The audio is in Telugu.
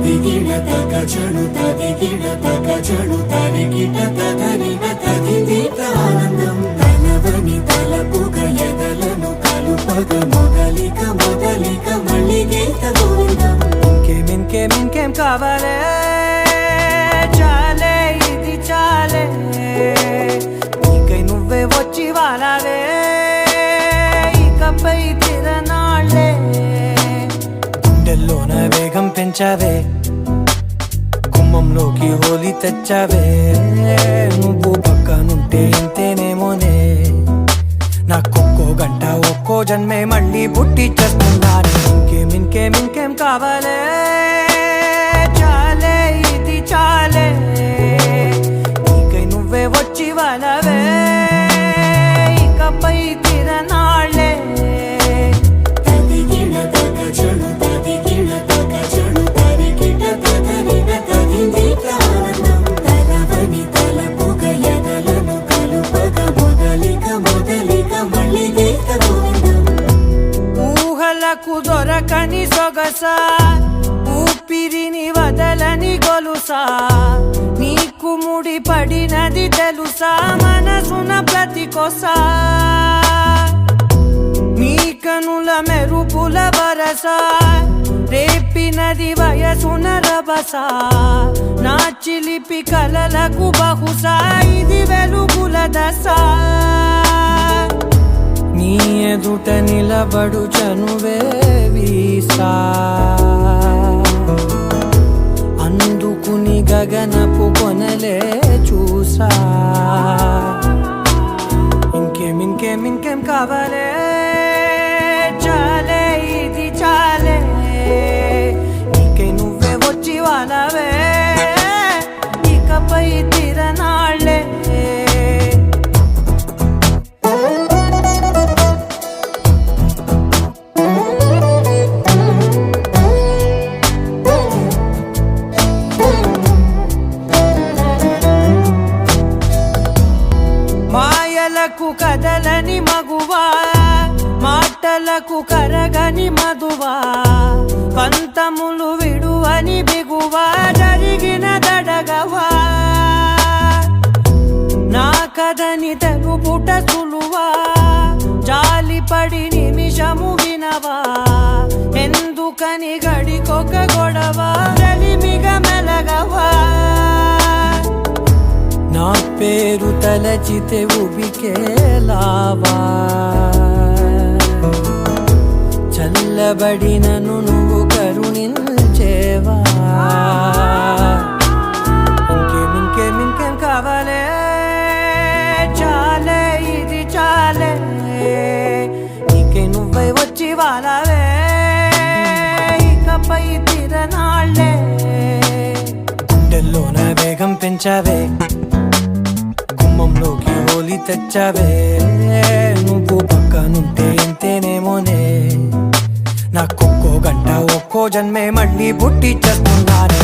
తదిగిడ తగజను తదిగిడ తగజను తరిగిట తదరిన తదిదీత ఆనందం తలవని తలపుగ ఎదలను కలుపగ మొదలిక మొదలిక మళ్ళీ గీత గోవిందం. ఇంకేం కావాలే చాలే ఇది చాలే నీకై నువ్వే వచ్చి వాలావే ఇకపై తిరనాళ్ళే గుండెల్లోన వేగం పెంచావే గుమ్మంలోకి హోలీ తెచ్చావే నువ్వు పక్కనుంటే ఇంతేనేమోనే నాకొక్కో గంట ఒక్కో జన్మే మళ్ళీ పుట్టి చేస్తున్నాను. ఇంకేం కావాలే చాలే ఇది చాలే నీకై నువ్వే వచ్చి వాలవే ఇకపై తిరనాళ్ళే. తదిగిడ తగజను తదిగిడ తగజను తరిగిట తదరిన తదిదీత ఆనందం తలవని తలపుగ ఎదలను కలుపగ మొదలిక మొదలిక మళ్ళీ గీత గోవిందం. ఊహలకు దొరకని సొగసా ఊపిరిని వదలని గొలుసా నీకు ముడి పడినది తెలుసా మనసున ప్రతి కొసా నీ కనుల మెరుపుల వరసా రేపినది వయసున రభసా నా చిలిపి కలలకు బహుశా ఇది వెలుగుల దశ నీ ఎదుట నిలబడు చనువే వీసా అందుకుని గగనపు కొనలే చూసా. ఇంకేం కావాలే చాలే ఇది చాలే నీకై నువ్వే వచ్చి వాలవే ఇకపై తిరనాళ్ళే. మాయలకు కదలని మగువా మాటలకు కరగని మధువా పంతములు విడువని బిగువా జరిగిన దడగవా నా కథని తెలుపుట సులువా జాలిపడి నిమిషము వినవా ఎందుకని గడికొక గొడవ రలిమిగ మెలగవా నా పేరు తలచితే ఉబికేలావా చల్లబడినను నువ్వు కరుణించేవా. ఇంకేం కావాలే చాలే ఇది చాలే నీకై నువ్వై వచ్చి వాలవే ఇకపై తిరనాళ్ళే గుండెల్లోన వేగం పెంచావే గుమ్మంలోకి హోలీ తెచ్చావే నువ్వు పక్కనుంటే ఇంతేనేమోనే నాకొక్కో గంట ఒక్కో జన్మే మళ్ళీ పుట్టి చేస్తున్నానే.